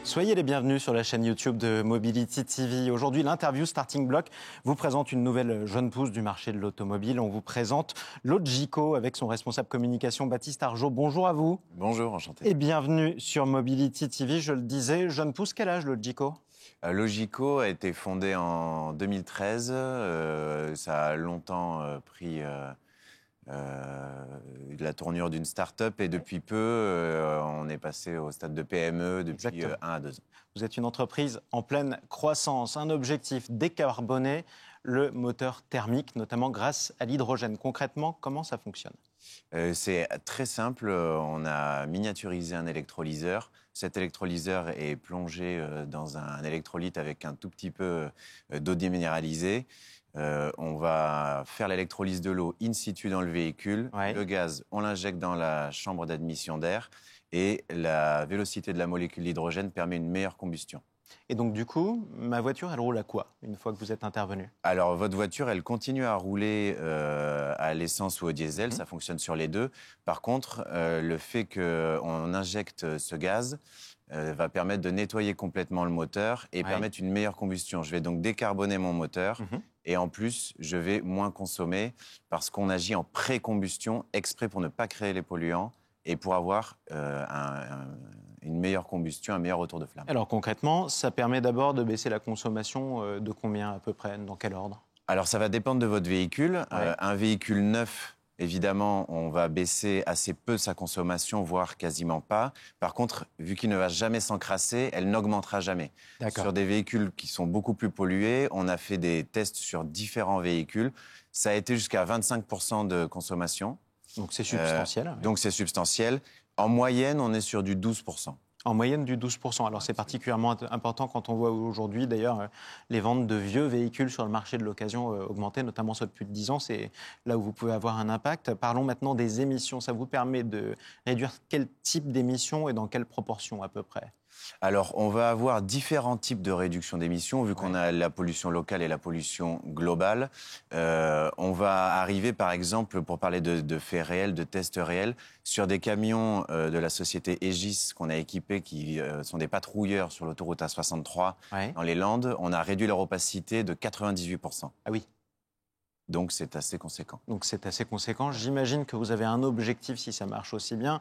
Soyez les bienvenus sur la chaîne YouTube de Mobility TV. Aujourd'hui, l'interview Starting Block vous présente une nouvelle jeune pousse du marché de l'automobile. On vous présente Logico avec son responsable communication Baptiste Arjot. Bonjour à vous. Bonjour, enchanté. Et bienvenue sur Mobility TV. Je le disais, jeune pousse, quel âge Logico ? Logico a été fondé en 2013. Ça a longtemps pris la tournure d'une start-up et depuis peu, on est passé au stade de PME depuis 1 à 2 ans. Vous êtes une entreprise en pleine croissance, un objectif décarboner le moteur thermique, notamment grâce à l'hydrogène. Concrètement, comment ça fonctionne ? C'est très simple, on a miniaturisé un électrolyseur. Cet électrolyseur est plongé dans un électrolyte avec un tout petit peu d'eau déminéralisée. On va faire l'électrolyse de l'eau in situ dans le véhicule. Ouais. Le gaz, on l'injecte dans la chambre d'admission d'air et la vélocité de la molécule d'hydrogène permet une meilleure combustion. Et donc du coup, ma voiture, elle roule à quoi une fois que vous êtes intervenu ? Alors votre voiture, elle continue à rouler à l'essence ou au diesel, ça fonctionne sur les deux. Par contre, le fait qu'on injecte ce gaz va permettre de nettoyer complètement le moteur et permettre une meilleure combustion. Je vais donc décarboner mon moteur et en plus, je vais moins consommer parce qu'on agit en pré-combustion exprès pour ne pas créer les polluants et pour avoir une meilleure combustion, un meilleur retour de flamme. Alors concrètement, ça permet d'abord de baisser la consommation de combien à peu près ? Dans quel ordre ? Alors ça va dépendre de votre véhicule. Un véhicule neuf, évidemment, on va baisser assez peu sa consommation, voire quasiment pas. Par contre, vu qu'il ne va jamais s'encrasser, elle n'augmentera jamais. Sur des véhicules qui sont beaucoup plus pollués, on a fait des tests sur différents véhicules. Ça a été jusqu'à 25% de consommation. Donc c'est substantiel. Donc c'est substantiel. En moyenne, on est sur du 12%. En moyenne du 12%. Alors c'est particulièrement important quand on voit aujourd'hui d'ailleurs les ventes de vieux véhicules sur le marché de l'occasion augmenter, notamment ceux de plus de 10 ans. C'est là où vous pouvez avoir un impact. Parlons maintenant des émissions. Ça vous permet de réduire quel type d'émissions et dans quelle proportion à peu près ? Alors, on va avoir différents types de réduction d'émissions, vu qu'on a la pollution locale et la pollution globale. On va arriver, par exemple, pour parler de faits réels, de tests réels, sur des camions de la société Aegis qu'on a équipés, qui sont des patrouilleurs sur l'autoroute A63 dans les Landes. On a réduit leur opacité de 98%. Ah oui. Donc, c'est assez conséquent. J'imagine que vous avez un objectif, si ça marche aussi bien.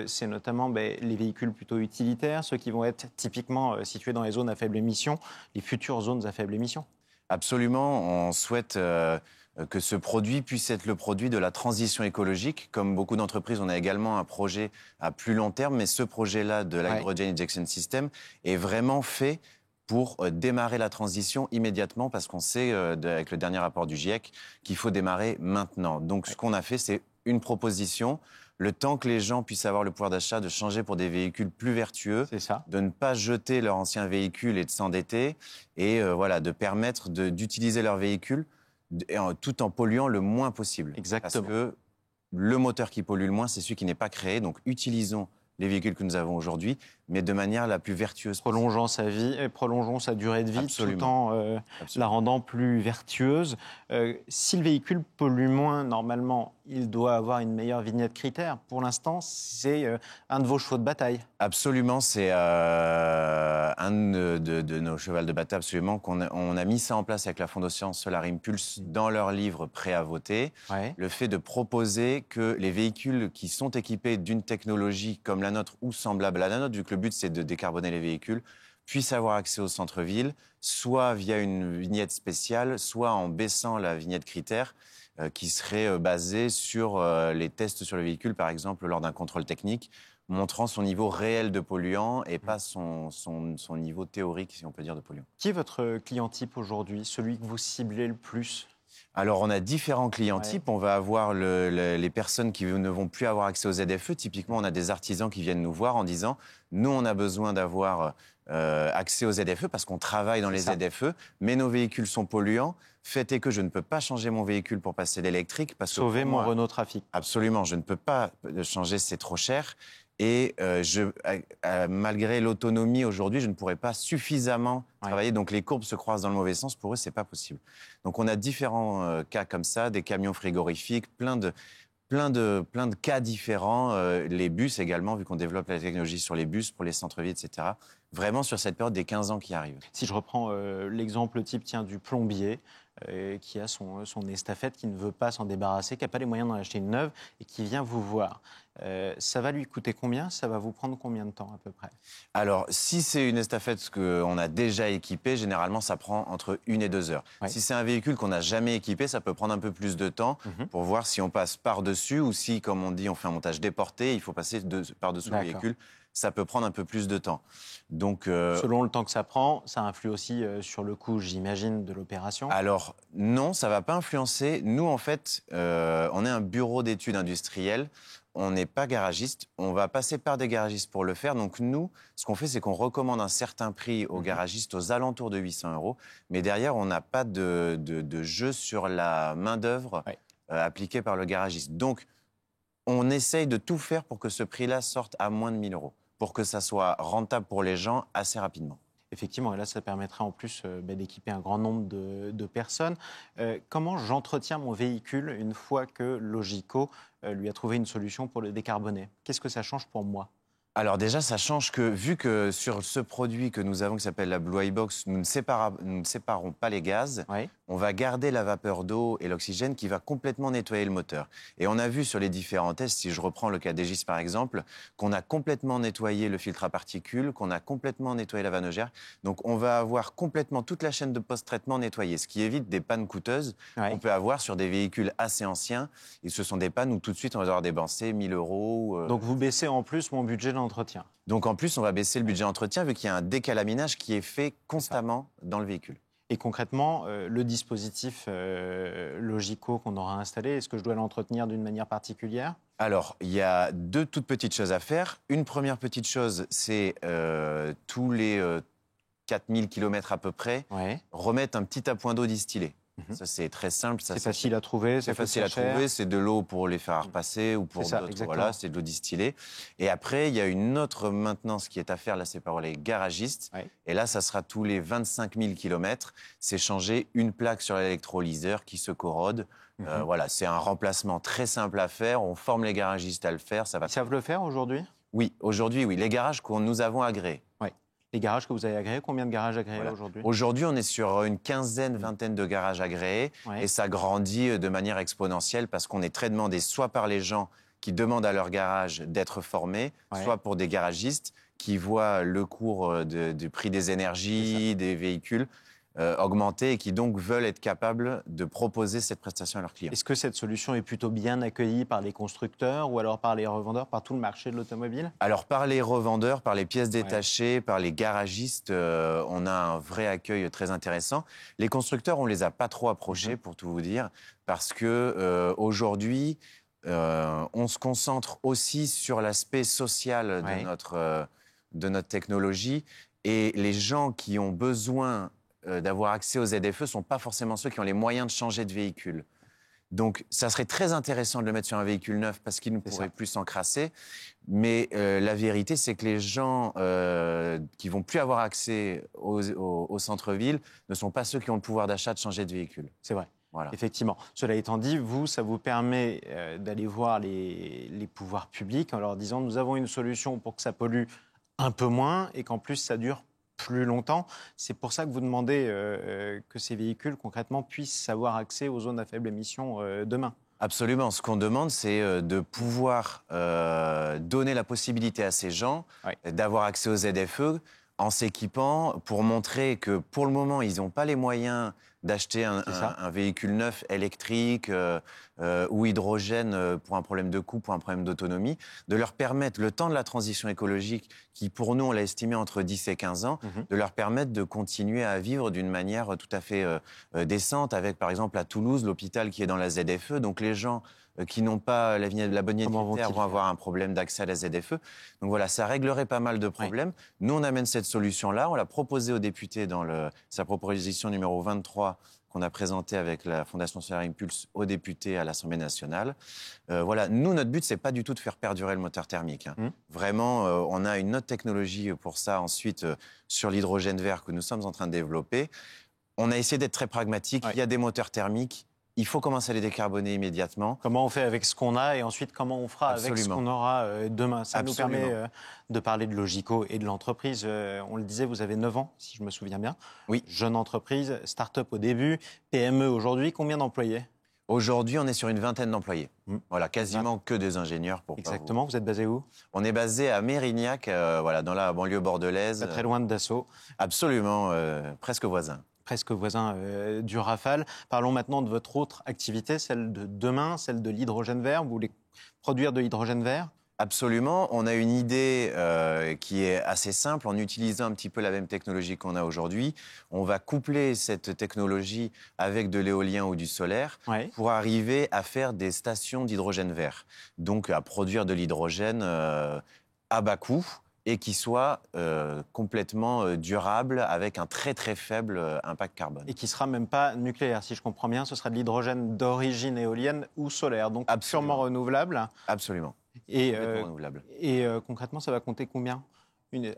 C'est notamment les véhicules plutôt utilitaires, ceux qui vont être typiquement situés dans les zones à faible émission, les futures zones à faible émission. Absolument. On souhaite que ce produit puisse être le produit de la transition écologique. Comme beaucoup d'entreprises, on a également un projet à plus long terme, mais ce projet-là de l'Hydrogen Injection System est vraiment fait pour démarrer la transition immédiatement, parce qu'on sait, avec le dernier rapport du GIEC, qu'il faut démarrer maintenant. Donc, ce qu'on a fait, c'est une proposition, le temps que les gens puissent avoir le pouvoir d'achat, de changer pour des véhicules plus vertueux, de ne pas jeter leur ancien véhicule et de s'endetter, et de permettre d'utiliser leur véhicule tout en polluant le moins possible. Exactement. Parce que le moteur qui pollue le moins, c'est celui qui n'est pas créé, donc utilisons les véhicules que nous avons aujourd'hui, mais de manière la plus vertueuse. Prolongeons sa vie, prolongeons sa durée de vie, tout en la rendant plus vertueuse. Si le véhicule pollue moins, normalement, il doit avoir une meilleure vignette critère. Pour l'instant, c'est un de vos chevaux de bataille. Absolument, c'est un de nos chevaux de bataille, absolument, on a mis ça en place avec la Fondation Solar Impulse dans leur livre prêt à voter. Le fait de proposer que les véhicules qui sont équipés d'une technologie comme la nôtre ou semblable à la nôtre, vu que le but c'est de décarboner les véhicules, puissent avoir accès au centre-ville, soit via une vignette spéciale, soit en baissant la vignette critère, qui serait basée sur les tests sur le véhicule, par exemple, lors d'un contrôle technique, montrant son niveau réel de polluant et pas son niveau théorique, si on peut dire, de polluant. Qui est votre client type aujourd'hui, celui que vous ciblez le plus ? Alors, on a différents clients types. On va avoir les personnes qui ne vont plus avoir accès aux ZFE. Typiquement, on a des artisans qui viennent nous voir en disant « Nous, on a besoin d'avoir accès aux ZFE parce qu'on travaille dans les ZFE, mais nos véhicules sont polluants. Fait est que je ne peux pas changer mon véhicule pour passer l'électrique. Sauver mon Renault Trafic. Absolument, je ne peux pas changer, c'est trop cher. Et malgré l'autonomie aujourd'hui, je ne pourrais pas suffisamment travailler. Donc les courbes se croisent dans le mauvais sens. Pour eux, c'est pas possible. Donc on a différents cas comme ça, des camions frigorifiques, plein plein de cas différents. Les bus également, vu qu'on développe la technologie sur les bus, pour les centres-villes, etc. Vraiment sur cette période des 15 ans qui arrivent. Si je reprends l'exemple type du plombier qui a son estafette, qui ne veut pas s'en débarrasser, qui n'a pas les moyens d'en acheter une neuve et qui vient vous voir. Ça va lui coûter combien? Ça va vous prendre combien de temps à peu près? Alors, si c'est une estafette qu'on a déjà équipée, généralement, ça prend entre 1 et 2 heures. Ouais. Si c'est un véhicule qu'on n'a jamais équipé, ça peut prendre un peu plus de temps pour voir si on passe par-dessus ou si, comme on dit, on fait un montage déporté, il faut passer par-dessous le véhicule. Ça peut prendre un peu plus de temps. Donc, selon le temps que ça prend, ça influe aussi sur le coût, j'imagine, de l'opération? Alors, non, ça ne va pas influencer. Nous, en fait, on est un bureau d'études industrielles. On n'est pas garagiste. On va passer par des garagistes pour le faire. Donc, nous, ce qu'on fait, c'est qu'on recommande un certain prix aux garagistes aux alentours de 800 €. Mais derrière, on n'a pas de jeu sur la main-d'œuvre appliquée par le garagiste. Donc, on essaye de tout faire pour que ce prix-là sorte à moins de 1 000 €. Pour que ça soit rentable pour les gens assez rapidement. Effectivement, et là, ça permettra en plus d'équiper un grand nombre de personnes. Comment j'entretiens mon véhicule une fois que Logico lui a trouvé une solution pour le décarboner? Qu'est-ce que ça change pour moi? Alors déjà, ça change que, vu que sur ce produit que nous avons qui s'appelle la Blue iBox, nous ne séparons pas les gaz, on va garder la vapeur d'eau et l'oxygène qui va complètement nettoyer le moteur. Et on a vu sur les différents tests, si je reprends le cas d'Egis par exemple, qu'on a complètement nettoyé le filtre à particules, qu'on a complètement nettoyé la vanne Donc on va avoir complètement toute la chaîne de post-traitement nettoyée, ce qui évite des pannes coûteuses qu'on peut avoir sur des véhicules assez anciens. Et ce sont des pannes où tout de suite on va devoir dépenser 1 000 €. Donc vous baissez en plus mon budget d'entretien. Donc en plus, on va baisser le budget entretien vu qu'il y a un décalaminage qui est fait constamment dans le véhicule. Et concrètement, le dispositif Logico qu'on aura installé, est-ce que je dois l'entretenir d'une manière particulière? Alors, il y a 2 toutes petites choses à faire. Une première petite chose, c'est tous les 4000 km à peu près, remettre un petit appoint d'eau distillée. Ça, c'est très simple. C'est facile à trouver. C'est facile à trouver. C'est de l'eau pour les faire repasser ou pour d'autres. Voilà, c'est de l'eau distillée. Et après, il y a une autre maintenance qui est à faire. Là, c'est par les garagistes. Et là, ça sera tous les 25 000 km. C'est changer une plaque sur l'électrolyseur qui se corrode. Voilà, c'est un remplacement très simple à faire. On forme les garagistes à le faire. Ils savent le faire aujourd'hui? Oui, aujourd'hui, oui. Les garages que nous avons agréés. Les garages que vous avez agréés, combien de garages agréés aujourd'hui? Aujourd'hui, on est sur une quinzaine, vingtaine de garages agréés et ça grandit de manière exponentielle parce qu'on est très demandé soit par les gens qui demandent à leur garage d'être formés, soit pour des garagistes qui voient le cours du prix des énergies, des véhicules augmenter et qui donc veulent être capables de proposer cette prestation à leurs clients. Est-ce que cette solution est plutôt bien accueillie par les constructeurs ou alors par les revendeurs, par tout le marché de l'automobile? Alors par les revendeurs, par les pièces détachées, par les garagistes, on a un vrai accueil très intéressant. Les constructeurs, on les a pas trop approchés pour tout vous dire, parce que aujourd'hui, on se concentre aussi sur l'aspect social de notre technologie et les gens qui ont besoin d'avoir accès aux ZFE ne sont pas forcément ceux qui ont les moyens de changer de véhicule. Donc, ça serait très intéressant de le mettre sur un véhicule neuf parce qu'il ne pourrait plus s'encrasser. Mais la vérité, c'est que les gens qui vont plus avoir accès au centre-ville ne sont pas ceux qui ont le pouvoir d'achat de changer de véhicule. C'est vrai. Voilà. Effectivement. Cela étant dit, ça vous permet d'aller voir les pouvoirs publics en leur disant « nous avons une solution pour que ça pollue un peu moins et qu'en plus ça dure plus longtemps ». C'est pour ça que vous demandez que ces véhicules, concrètement, puissent avoir accès aux zones à faible émission demain. Absolument. Ce qu'on demande, c'est de pouvoir donner la possibilité à ces gens d'avoir accès aux ZFE en s'équipant pour montrer que, pour le moment, ils n'ont pas les moyens d'acheter un véhicule neuf électrique ou hydrogène pour un problème de coût, pour un problème d'autonomie, de leur permettre, le temps de la transition écologique, qui pour nous, on l'a estimé entre 10 et 15 ans, de leur permettre de continuer à vivre d'une manière tout à fait décente, avec par exemple à Toulouse, l'hôpital qui est dans la ZFE, donc les gens qui n'ont pas la bonne identitaire vont avoir un problème d'accès à la ZFE. Donc voilà, ça réglerait pas mal de problèmes. Nous, on amène cette solution-là. On l'a proposée aux députés dans sa proposition numéro 23 qu'on a présentée avec la Fondation Solar Impulse aux députés à l'Assemblée nationale. Voilà, nous, notre but, c'est pas du tout de faire perdurer le moteur thermique. Vraiment, on a une autre technologie pour ça ensuite sur l'hydrogène vert que nous sommes en train de développer. On a essayé d'être très pragmatique. Il y a des moteurs thermiques. Il faut commencer à les décarboner immédiatement. Comment on fait avec ce qu'on a et ensuite comment on fera avec ce qu'on aura demain. Ça nous permet de parler de Logico et de l'entreprise. On le disait, vous avez 9 ans, si je me souviens bien. Oui. Jeune entreprise, start-up au début, PME aujourd'hui. Combien d'employés ? Aujourd'hui, on est sur une vingtaine d'employés. Voilà, quasiment que des ingénieurs. Exactement. Vous êtes basé où ? On est basé à Mérignac, voilà, dans la banlieue bordelaise. Pas très loin de Dassault. Absolument, presque voisin. Presque voisin du Rafale. Parlons maintenant de votre autre activité, celle de demain, celle de l'hydrogène vert. Vous voulez produire de l'hydrogène vert ? Absolument. On a une idée qui est assez simple. En utilisant un petit peu la même technologie qu'on a aujourd'hui, on va coupler cette technologie avec de l'éolien ou du solaire pour arriver à faire des stations d'hydrogène vert. Donc à produire de l'hydrogène à bas coût et qui soit complètement durable avec un très très faible impact carbone. Et qui ne sera même pas nucléaire, si je comprends bien. Ce sera de l'hydrogène d'origine éolienne ou solaire, donc sûrement renouvelable. Absolument. Et concrètement, ça va compter combien ?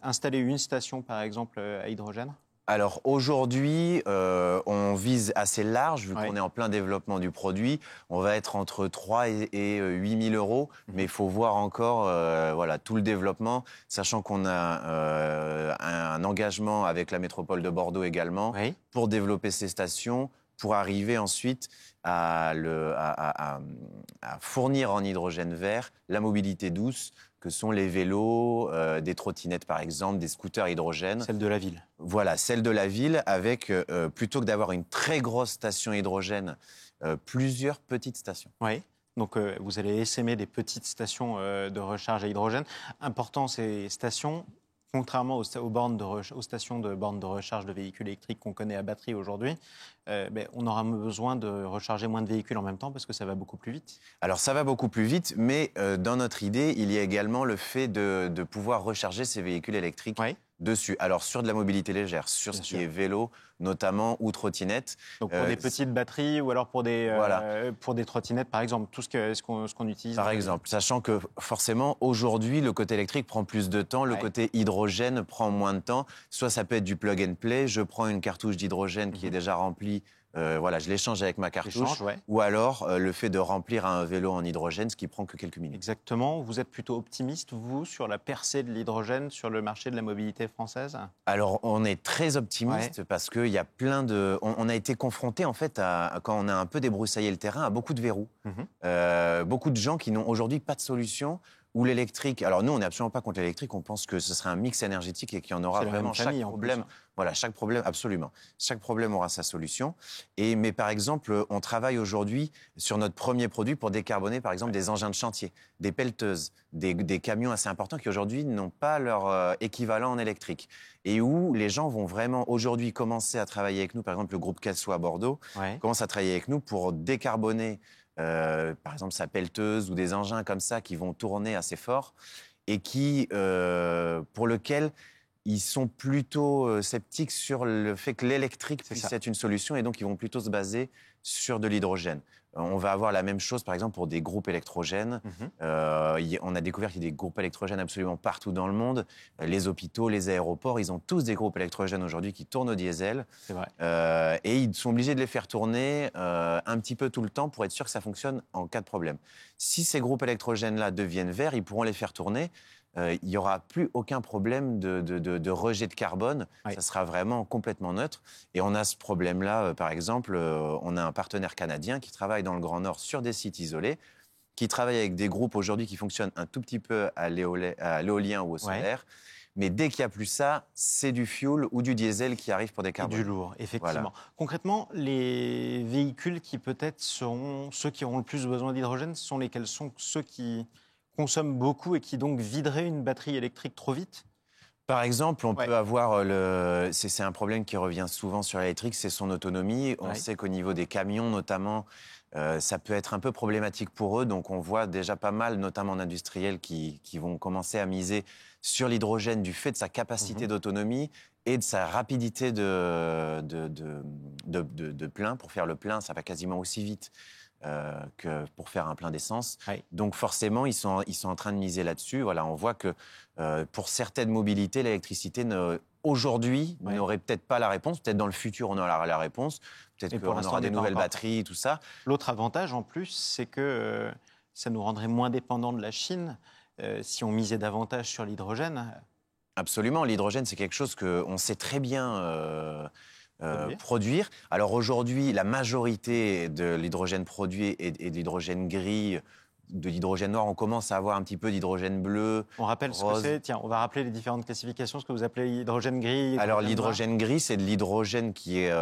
Installer une station, par exemple, à hydrogène ? Alors aujourd'hui, on vise assez large, vu qu'on est en plein développement du produit. On va être entre 3 et 8 000 euros, mais il faut voir encore voilà, tout le développement, sachant qu'on a un engagement avec la métropole de Bordeaux également pour développer ces stations, pour arriver ensuite à fournir en hydrogène vert la mobilité douce, que sont les vélos, des trottinettes par exemple, des scooters hydrogène. Celle de la ville. Voilà, celle de la ville, avec, plutôt que d'avoir une très grosse station hydrogène, plusieurs petites stations. Oui, donc vous allez essaimer des petites stations de recharge à hydrogène. Important, ces stations, contrairement aux stations de bornes de recharge de véhicules électriques qu'on connaît à batterie aujourd'hui, on aura besoin de recharger moins de véhicules en même temps parce que ça va beaucoup plus vite. Alors ça va beaucoup plus vite, mais dans notre idée, il y a également le fait de pouvoir recharger ces véhicules électriques dessus. Alors sur de la mobilité légère, sur ce qui est vélo notamment ou trottinette. Donc pour des petites batteries ou alors pour des trottinettes par exemple, tout ce qu'on utilise. Par exemple, sachant que forcément aujourd'hui le côté électrique prend plus de temps, le côté hydrogène prend moins de temps. Soit ça peut être du plug and play, je prends une cartouche d'hydrogène qui est déjà remplie. Voilà, je l'échange avec ma cartouche. Ou alors le fait de remplir un vélo en hydrogène, ce qui prend que quelques minutes. Exactement. Vous êtes plutôt optimiste, vous, sur la percée de l'hydrogène sur le marché de la mobilité française ? Alors, on est très optimiste parce qu'il y a plein de... On a été confronté, en fait, quand on a un peu débroussaillé le terrain, à beaucoup de verrous. Beaucoup de gens qui n'ont aujourd'hui pas de solution. Ou l'électrique. Alors nous, on n'est absolument pas contre l'électrique. On pense que ce serait un mix énergétique et qu'il y en aura vraiment chaque problème. Voilà, chaque problème, absolument. Chaque problème aura sa solution. Mais par exemple, on travaille aujourd'hui sur notre premier produit pour décarboner, par exemple, des engins de chantier, des pelleteuses, des camions assez importants qui aujourd'hui n'ont pas leur équivalent en électrique. Et où les gens vont vraiment aujourd'hui commencer à travailler avec nous. Par exemple, le groupe Kelso à Bordeaux commence à travailler avec nous pour décarboner par exemple sa pelleteuse ou des engins comme ça qui vont tourner assez fort et pour lequel ils sont plutôt sceptiques sur le fait que l'électrique puisse être une solution et donc ils vont plutôt se baser sur de l'hydrogène. On va avoir la même chose, par exemple, pour des groupes électrogènes. On a découvert qu'il y a des groupes électrogènes absolument partout dans le monde. Les hôpitaux, les aéroports, ils ont tous des groupes électrogènes aujourd'hui qui tournent au diesel. C'est vrai. Et ils sont obligés de les faire tourner un petit peu tout le temps pour être sûr que ça fonctionne en cas de problème. Si ces groupes électrogènes-là deviennent verts, ils pourront les faire tourner. Il n'y aura plus aucun problème de rejet de carbone. Ça sera vraiment complètement neutre. Et on a ce problème-là, par exemple, on a un partenaire canadien qui travaille dans le Grand Nord sur des sites isolés, qui travaille avec des groupes aujourd'hui qui fonctionnent un tout petit peu à l'éolien ou au solaire. Mais dès qu'il n'y a plus ça, c'est du fuel ou du diesel qui arrive pour décarboner. Du lourd, effectivement. Concrètement, les véhicules qui peut-être seront ceux qui auront le plus besoin d'hydrogène, sont lesquels ? Sont ceux qui consomment beaucoup et qui donc videraient une batterie électrique trop vite ? Par exemple, on peut avoir c'est un problème qui revient souvent sur l'électrique, c'est son autonomie. On sait qu'au niveau des camions, notamment, ça peut être un peu problématique pour eux. Donc, on voit déjà pas mal, notamment d'industriels, qui vont commencer à miser sur l'hydrogène du fait de sa capacité d'autonomie et de sa rapidité de plein. Pour faire le plein, ça va quasiment aussi vite que pour faire un plein d'essence. Oui. Donc forcément, ils sont en train de miser là-dessus. Voilà, on voit que pour certaines mobilités, l'électricité aujourd'hui n'aurait peut-être pas la réponse. Peut-être dans le futur, on aura la réponse. Peut-être qu'on aura des nouvelles batteries, tout ça. L'autre avantage en plus, c'est que ça nous rendrait moins dépendants de la Chine si on misait davantage sur l'hydrogène. Absolument, l'hydrogène, c'est quelque chose qu'on sait très bien produire. Alors aujourd'hui, la majorité de l'hydrogène produit est de l'hydrogène gris, de l'hydrogène noir. On commence à avoir un petit peu d'hydrogène bleu. On rappelle rose. Ce que c'est. Tiens, on va rappeler les différentes classifications, ce que vous appelez l'hydrogène gris. Alors l'hydrogène gris, c'est de l'hydrogène qui est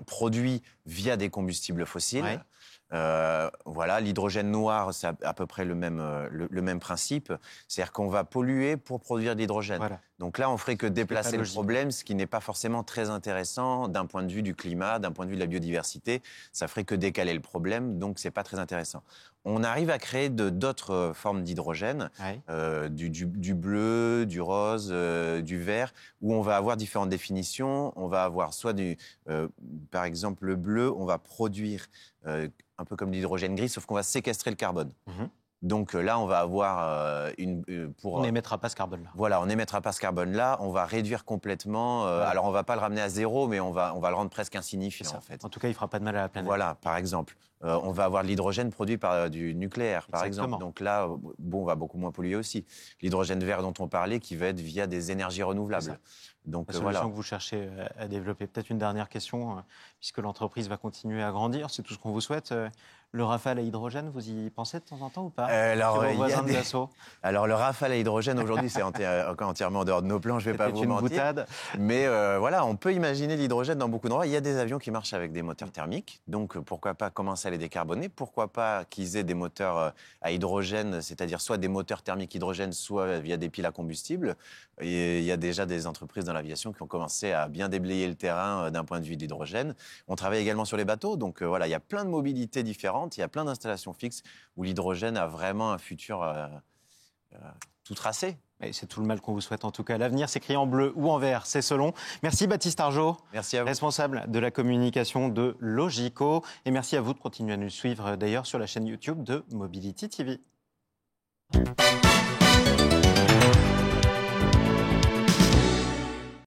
produit via des combustibles fossiles. Ouais. Voilà, l'hydrogène noir, c'est à peu près le même principe. C'est-à-dire qu'on va polluer pour produire de l'hydrogène. Voilà. Donc là, on ferait que déplacer le problème, ce qui n'est pas forcément très intéressant d'un point de vue du climat, d'un point de vue de la biodiversité. Ça ferait que décaler le problème, donc c'est pas très intéressant. On arrive à créer d'autres formes d'hydrogène, du bleu, du rose, du vert, où on va avoir différentes définitions. On va avoir soit par exemple, le bleu, on va produire un peu comme l'hydrogène gris, sauf qu'on va séquestrer le carbone. Mmh. Donc là, on va avoir on n'émettra pas ce carbone-là. Voilà, on n'émettra pas ce carbone-là. On va réduire complètement. Alors, on va pas le ramener à zéro, mais on va le rendre presque insignifiant, en fait. En tout cas, il fera pas de mal à la planète. Voilà, par exemple. On va avoir de l'hydrogène produit par du nucléaire, par exemple. Donc là, on va beaucoup moins polluer aussi. L'hydrogène vert dont on parlait, qui va être via des énergies renouvelables. Donc, la solution que vous cherchez à développer. Peut-être une dernière question, puisque l'entreprise va continuer à grandir. C'est tout ce qu'on vous souhaite. Le Rafale à hydrogène, vous y pensez de temps en temps ou pas? Alors, Alors, le Rafale à hydrogène, aujourd'hui, c'est entièrement en dehors de nos plans, je ne vais pas vous mentir. Boutade. Mais voilà, on peut imaginer l'hydrogène dans beaucoup d'endroits. Il y a des avions qui marchent avec des moteurs thermiques, donc pourquoi pas commencer à les décarboner? Pourquoi pas qu'ils aient des moteurs à hydrogène, c'est-à-dire soit des moteurs thermiques hydrogène, soit via des piles à combustible. Et il y a déjà des entreprises dans l'aviation qui ont commencé à bien déblayer le terrain d'un point de vue d'hydrogène. On travaille également sur les bateaux, donc voilà, il y a plein de mobilités différentes. Il y a plein d'installations fixes où l'hydrogène a vraiment un futur tout tracé. Et c'est tout le mal qu'on vous souhaite en tout cas. L'avenir s'écrit en bleu ou en vert, c'est selon. Merci Baptiste Argeot, merci à vous. Responsable de la communication de Logico. Et merci à vous de continuer à nous suivre d'ailleurs sur la chaîne YouTube de Mobility TV.